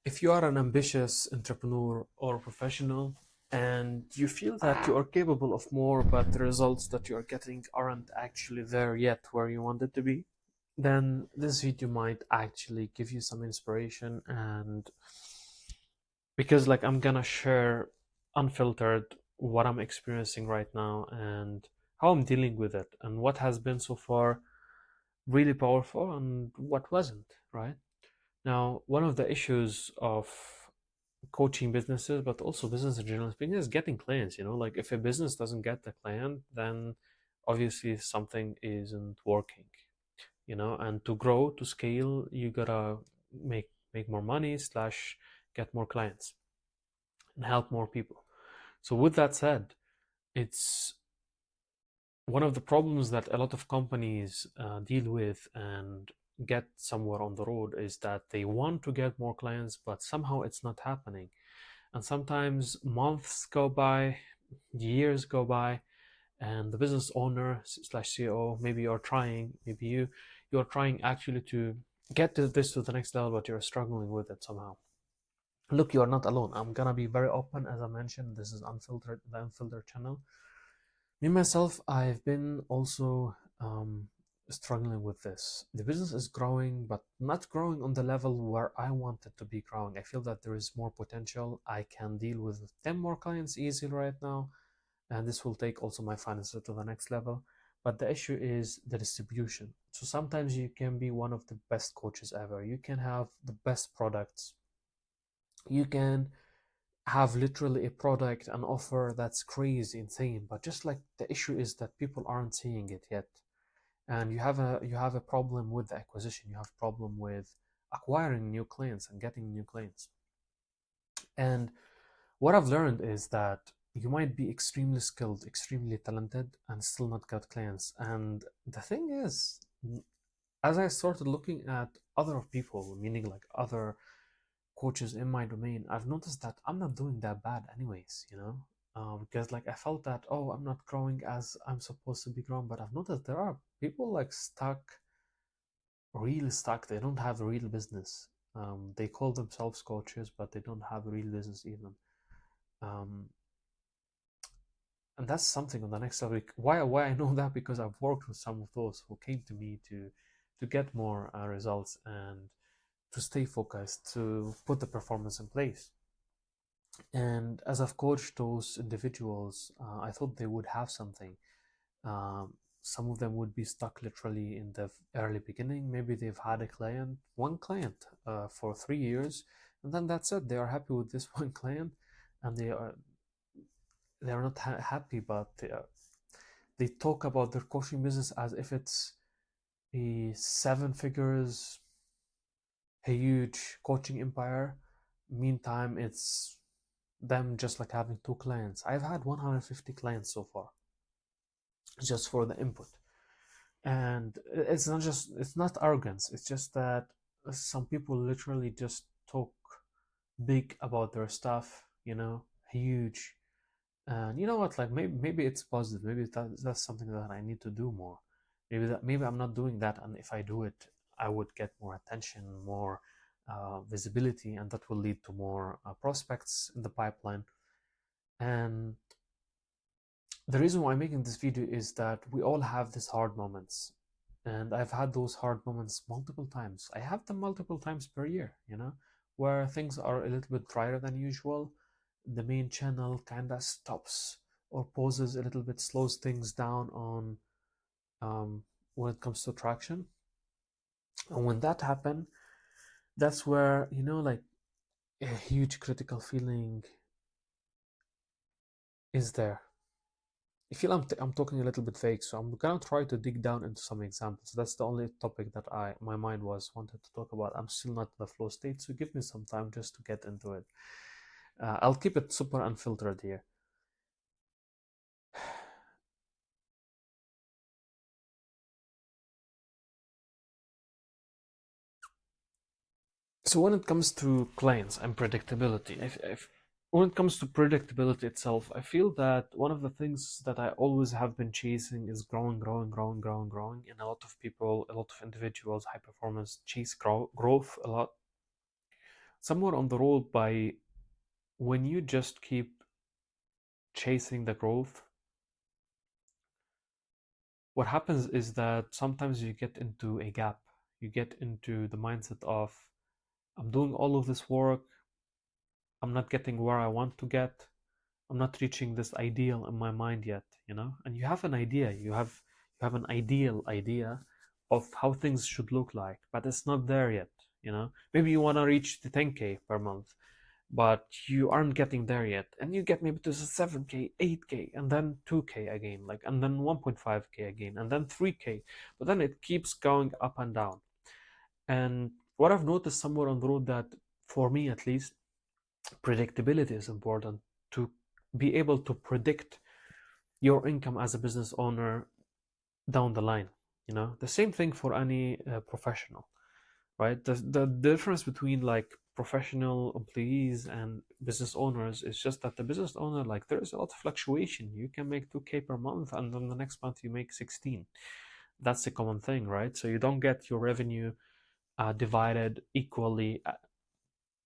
If you are an ambitious entrepreneur or professional and you feel that you are capable of more, but the results that you are getting aren't actually there yet where you want it to be, then this video might actually give you some inspiration. And because, like, I'm gonna share unfiltered what I'm experiencing right now and how I'm dealing with it, and what has been so far really powerful and what wasn't, right? Now, one of the issues of coaching businesses, but also business in general speaking, is getting clients. Like, if a business doesn't get the client, then obviously something isn't working. And to grow, to scale, you gotta make more money slash get more clients and help more people. So with that said, it's one of the problems that a lot of companies deal with and get somewhere on the road is that they want to get more clients, but somehow it's not happening. And sometimes months go by, years go by, and the business owner slash CEO, maybe you're trying actually to get this to the next level, but you're struggling with it somehow. Look, you are not alone. I'm gonna be very open. As I mentioned, this is Unfiltered, the Unfiltered channel. Me myself, I've been also struggling with this. The business is growing, but not growing on the level where I want it to be growing. I feel that there is more potential. I can deal with 10 more clients easily right now, and this will take also my finances to the next level. But the issue is the distribution. So sometimes you can be one of the best coaches ever. You can have the best products. You can have literally a product, an offer that's crazy, insane. But just like the issue is that people aren't seeing it yet, and you have a problem with the acquisition. You have a problem with acquiring new clients and getting new clients. And what I've learned is that you might be extremely skilled, extremely talented, and still not get clients. And the thing is, as I started looking at other people, meaning like other coaches in my domain, I've noticed that I'm not doing that bad, anyways. Because like I felt that, oh, I'm not growing as I'm supposed to be growing, but I've noticed there are people like stuck, really stuck. They don't have a real business. They call themselves coaches, but they don't have a real business even. Um, and that's something on the next topic. Why I know that, because I've worked with some of those who came to me to get more results and to stay focused, to put the performance in place. And as I've coached those individuals, I thought they would have something. Um, some of them would be stuck literally in the early beginning. Maybe they've had one client for 3 years, and then that's it. They are happy with this one client, and they are not happy, but they talk about their coaching business as if it's a seven figures, a huge coaching empire. Meantime, it's them just like having two clients. I've had 150 clients so far, just for the input. And it's not arrogance. It's just that some people literally just talk big about their stuff, huge. And you know what? Like, maybe it's positive. Maybe that's something that I need to do more. Maybe I'm not doing that, and if I do it, I would get more attention, more visibility, and that will lead to more prospects in the pipeline. And the reason why I'm making this video is that we all have these hard moments, and I've had those hard moments multiple times. I have them multiple times per year, where things are a little bit drier than usual. The main channel kind of stops or pauses a little bit, slows things down on when it comes to traction. And when that happens, that's where, like, a huge critical feeling is there. I feel I'm talking a little bit vague, so I'm gonna try to dig down into some examples. That's the only topic that my mind was wanted to talk about. I'm still not in the flow state, so give me some time just to get into it. I'll keep it super unfiltered here. So when it comes to clients and predictability, if when it comes to predictability itself, I feel that one of the things that I always have been chasing is growing, growing, growing, growing, growing. And a lot of people, a lot of individuals, high performance, chase growth a lot. somewhere on the road, by when you just keep chasing the growth, what happens is that sometimes you get into a gap. You get into the mindset of, I'm doing all of this work, I'm not getting where I want to get, I'm not reaching this ideal in my mind yet, you know? And you have an idea, you have an ideal idea of how things should look like, but it's not there yet, you know? Maybe you want to reach the 10K per month, but you aren't getting there yet, and you get maybe to the 7K, 8K, and then 2K again, like, and then 1.5K again, and then 3K, but then it keeps going up and down. And what I've noticed somewhere on the road, that for me at least, predictability is important, to be able to predict your income as a business owner down the line. You know, the same thing for any professional, right? The difference between like professional employees and business owners is just that the business owner, like, there is a lot of fluctuation. You can make 2K per month, and then the next month you make 16. That's a common thing, right? So you don't get your revenue divided equally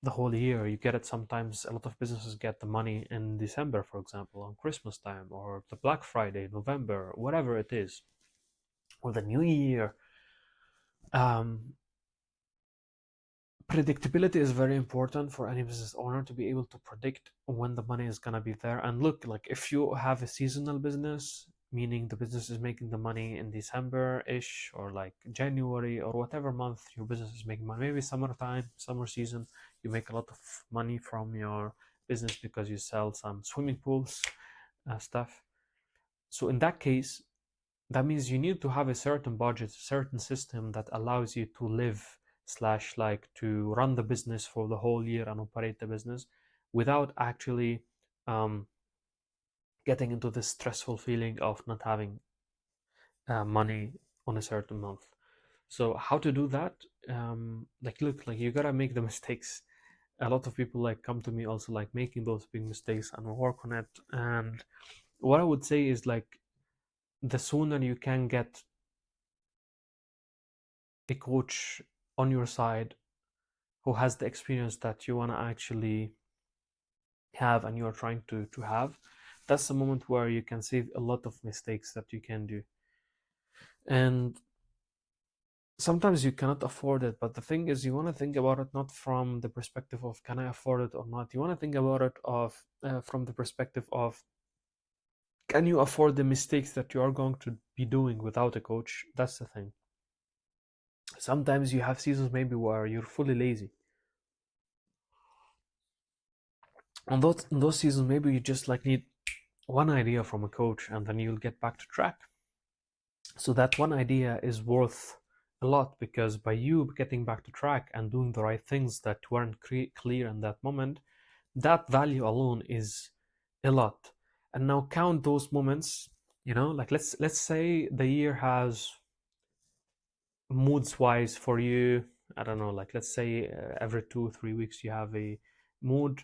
the whole year. You get it sometimes. A lot of businesses get the money in December, for example, on Christmas time, or the Black Friday, November, whatever it is, or the New Year. Um, Predictability is very important for any business owner, to be able to predict when the money is going to be there. And look, like, if you have a seasonal business, meaning the business is making the money in December-ish, or like January, or whatever month your business is making money, maybe summertime, summer season, you make a lot of money from your business because you sell some swimming pools stuff. So in that case, that means you need to have a certain budget, a certain system that allows you to live slash like to run the business for the whole year and operate the business without actually um, getting into this stressful feeling of not having money on a certain month. So how to do that? Like, look, like, you gotta make the mistakes. A lot of people like come to me also like making those big mistakes and work on it. And what I would say is, like, the sooner you can get a coach on your side who has the experience that you want to actually have and you're trying to have, that's the moment where you can save a lot of mistakes that you can do. And sometimes you cannot afford it, but the thing is, you want to think about it not from the perspective of can I afford it or not. You want to think about it of from the perspective of, can you afford the mistakes that you are going to be doing without a coach? That's the thing. Sometimes you have seasons maybe where you're fully lazy. On those seasons, maybe you just like need one idea from a coach, and then you'll get back to track. So that one idea is worth a lot, because by you getting back to track and doing the right things that weren't clear in that moment, that value alone is a lot. And now count those moments. You know, like, let's say the year has, moods wise for you, I don't know, like, let's say every 2 or 3 weeks you have a mood.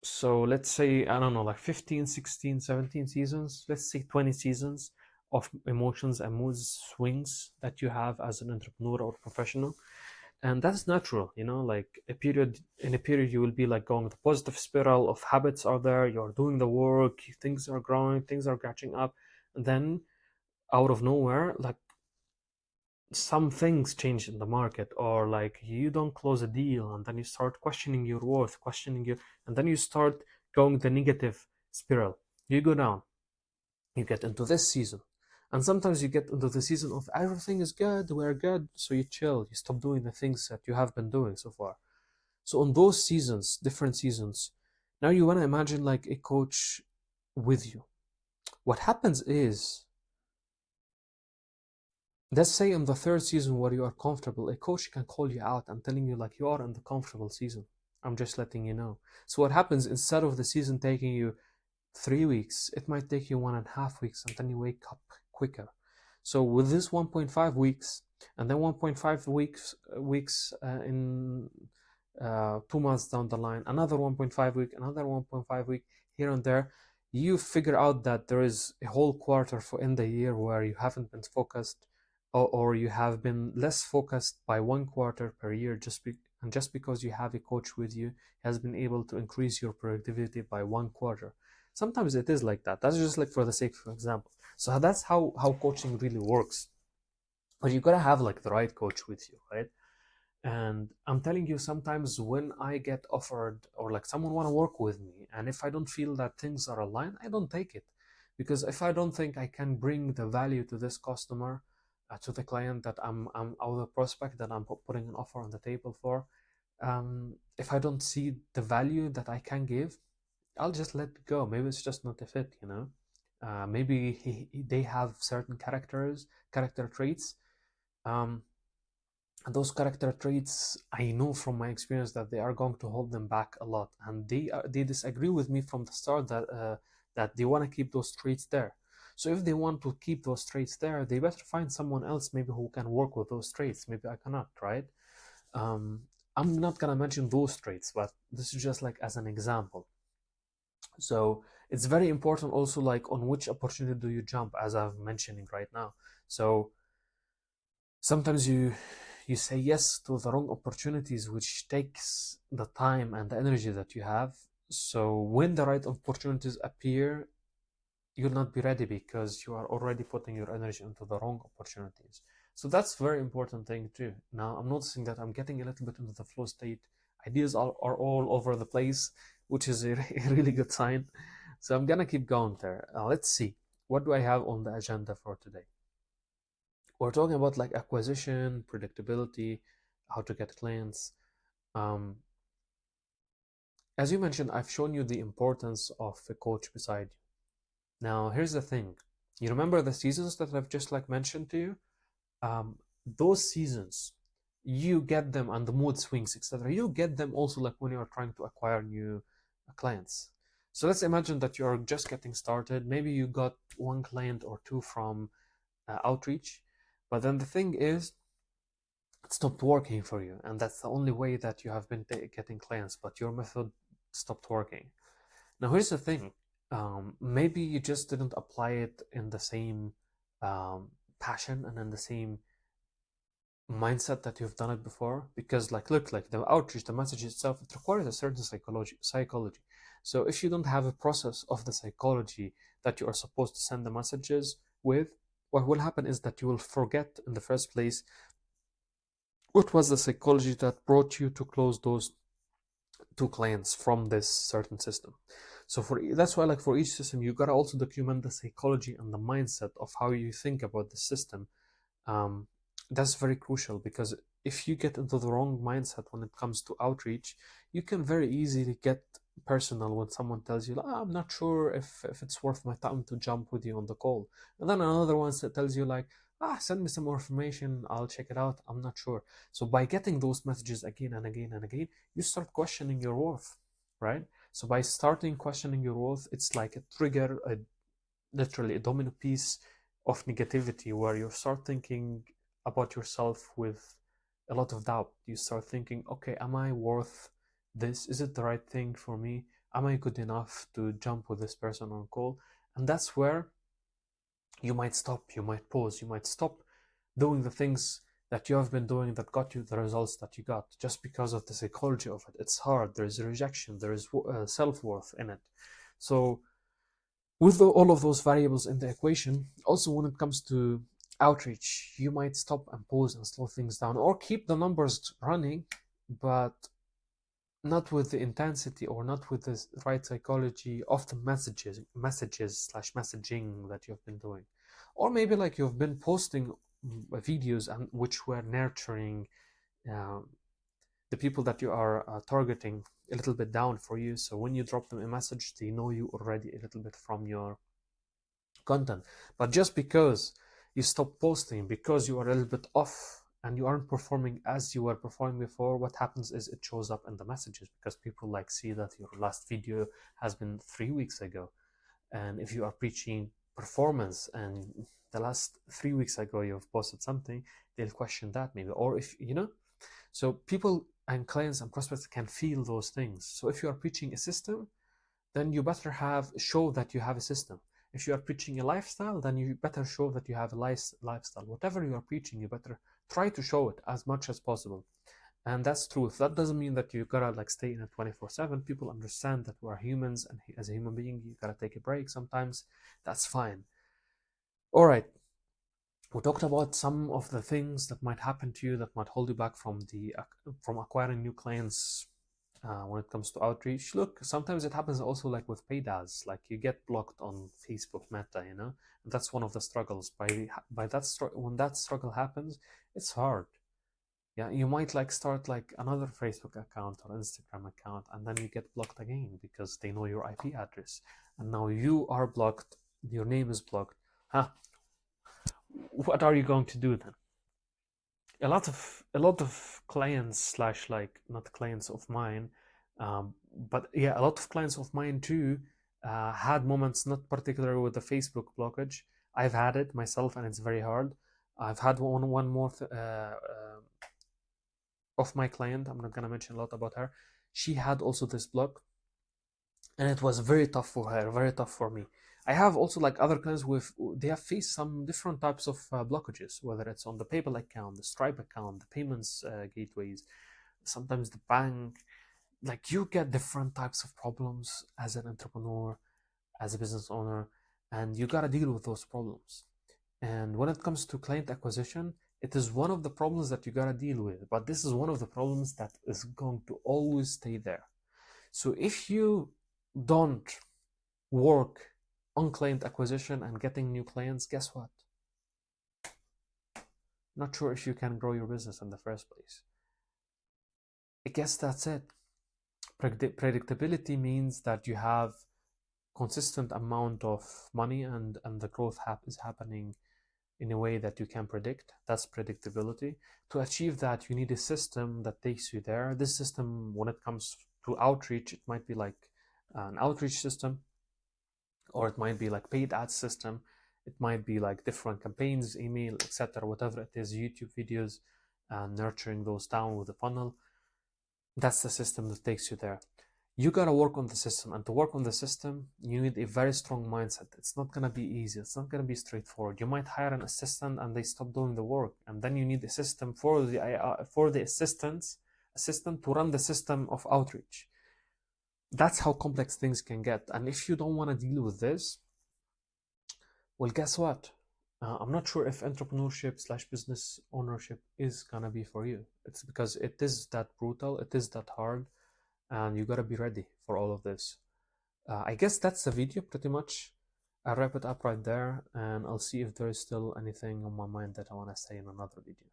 So let's say, I don't know, like 15, 16, 17 seasons, let's say 20 seasons of emotions and mood swings that you have as an entrepreneur or professional. And that's natural, you know, like, in a period you will be like going the positive spiral of habits are there, you're doing the work, things are growing, things are catching up. And then out of nowhere, like, some things change in the market, or like you don't close a deal, and then you start questioning your worth, questioning your, and then you start going the negative spiral. You go down, you get into this season, and sometimes you get into the season of everything is good, we're good, so you chill, you stop doing the things that you have been doing so far. So on those seasons, different seasons, now you want to imagine like a coach with you. What happens is, let's say in the third season where you are comfortable, a coach can call you out and telling you like, you are in the comfortable season. I'm just letting you know. So what happens, instead of the season taking you 3 weeks, it might take you 1.5 weeks, and then you wake up quicker. So with this 1.5 weeks, and then 1.5 weeks in 2 months down the line, another 1.5 week, another 1.5 week here and there, you figure out that there is a whole quarter for in the year where you haven't been focused or you have been less focused by 1 quarter per year, and just because you have a coach with you has been able to increase your productivity by 1 quarter. Sometimes it is like that. That's just like for the sake of example. So that's how coaching really works. But you gotta have like the right coach with you, right? And I'm telling you, sometimes when I get offered or like someone want to work with me, and if I don't feel that things are aligned, I don't take it. Because if I don't think I can bring the value to this customer, to the client that I'm or the prospect that I'm putting an offer on the table for, if I don't see the value that I can give, I'll just let it go. Maybe it's just not a fit, you know. Maybe they have certain character traits. Um, and those character traits, I know from my experience that they are going to hold them back a lot, and they disagree with me from the start that they want to keep those traits there. So if they want to keep those traits there, they better find someone else maybe who can work with those traits. Maybe I cannot, right? Um, I'm not gonna mention those traits, but this is just like as an example. So it's very important also like on which opportunity do you jump, as I'm mentioning right now. So sometimes you say yes to the wrong opportunities, which takes the time and the energy that you have. So when the right opportunities appear, you'll not be ready because you are already putting your energy into the wrong opportunities. So that's a very important thing too. Now I'm noticing that I'm getting a little bit into the flow state. Ideas are all over the place, which is a really good sign. So I'm gonna keep going there. Let's see, what do I have on the agenda for today? We're talking about like acquisition, predictability, how to get clients. Um, as you mentioned, I've shown you the importance of a coach beside you. Now, here's the thing. You remember the seasons that I've just like mentioned to you? Um, those seasons, you get them, and the mood swings, etc. You get them also like when you're trying to acquire new clients. So let's imagine that you're just getting started. Maybe you got one client or two from outreach, but then the thing is, it stopped working for you, and that's the only way that you have been getting clients, but your method stopped working. Now here's the thing. Maybe you just didn't apply it in the same passion and in the same mindset that you've done it before, because like look, like the outreach, the message itself, it requires a certain psychology. So if you don't have a process of the psychology that you are supposed to send the messages with, what will happen is that you will forget in the first place what was the psychology that brought you to close those two clients from this certain system. So for that's why like for each system you gotta also document the psychology and the mindset of how you think about the system. um, that's very crucial, because if you get into the wrong mindset when it comes to outreach, you can very easily get personal when someone tells you, I'm not sure if it's worth my time to jump with you on the call. And then another one that tells you like, send me some more information, I'll check it out, I'm not sure. So by getting those messages again and again and again, you start questioning your worth, right? So by starting questioning your worth, it's like a trigger, literally a domino piece of negativity, where you start thinking about yourself with a lot of doubt. You start thinking, okay, am I worth this? Is it the right thing for me? Am I good enough to jump with this person on call? And that's where you might stop, you might pause, you might stop doing the things that you have been doing that got you the results that you got, just because of the psychology of it. It's hard, there is rejection, there is self-worth in it. So with all of those variables in the equation, also when it comes to outreach, you might stop and pause and slow things down, or keep the numbers running, but not with the intensity or not with the right psychology of the messages slash messaging that you've been doing. Or maybe like you've been posting videos and which were nurturing um, the people that you are targeting a little bit down for you. So when you drop them a message, they know you already a little bit from your content. But just because you stop posting, because you are a little bit off and you aren't performing as you were performing before, what happens is it shows up in the messages, because people like see that your last video has been 3 weeks ago. And if you are preaching performance and the last 3 weeks ago you've posted something, they'll question that maybe. Or if you know, so people and clients and prospects can feel those things. So if you are preaching a system, then you better have show that you have a system. If you are preaching a lifestyle, then you better show that you have a lifestyle. Whatever you are preaching, you better try to show it as much as possible. And that's truth. That doesn't mean that you gotta like stay in it 24/7. People understand that we're humans, and as a human being, you gotta take a break sometimes. That's fine. All right. We talked about some of the things that might happen to you that might hold you back from acquiring new clients when it comes to outreach. Look, sometimes it happens also like with paid ads, like you get blocked on Facebook Meta, you know. That's one of the struggles. By that when that struggle happens, it's hard. Yeah, you might like start like another Facebook account or Instagram account, and then you get blocked again because they know your IP address, and now you are blocked. Your name is blocked. Huh? What are you going to do then? A lot of clients slash like not clients of mine, but yeah, a lot of clients of mine too had moments, not particularly with the Facebook blockage. I've had it myself, and it's very hard. I've had one more of my client. I'm not gonna mention a lot about her. She had also this block, and it was very tough for her, very tough for me. I have also like other clients with they have faced some different types of blockages, whether it's on the PayPal account, the Stripe account, the payments gateways, sometimes the bank. Like you get different types of problems as an entrepreneur, as a business owner, and you gotta deal with those problems. And when it comes to client acquisition, it is one of the problems that you gotta deal with, but this is one of the problems that is going to always stay there. So if you don't work on client acquisition and getting new clients, guess what? Not sure if you can grow your business in the first place. I guess that's it. Predictability means that you have consistent amount of money, and the growth is happening in a way that you can predict. That's predictability. To achieve that, you need a system that takes you there. This system, when it comes to outreach, it might be like an outreach system, or it might be like paid ad system. It might be like different campaigns, email, etc., whatever it is, YouTube videos, and nurturing those down with the funnel. That's the system that takes you there. You gotta work on the system, and to work on the system, you need a very strong mindset. It's not gonna be easy. It's not gonna be straightforward. You might hire an assistant and they stop doing the work, and then you need a system for the assistant to run the system of outreach. That's how complex things can get. And if you don't want to deal with this, well, guess what? I'm not sure if entrepreneurship slash business ownership is gonna be for you. It's because it is that brutal, it is that hard, and you gotta be ready for all of this. I guess that's the video pretty much. I'll wrap it up right there, and I'll see if there is still anything on my mind that I want to say in another video.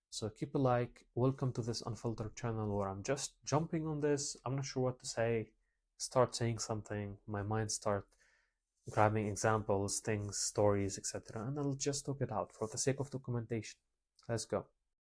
So keep a like. Welcome to this Unfiltered channel where I'm just jumping on this. I'm not sure what to say. Start saying something. My mind start grabbing examples, things, stories, etc. And I'll just talk it out for the sake of documentation. Let's go.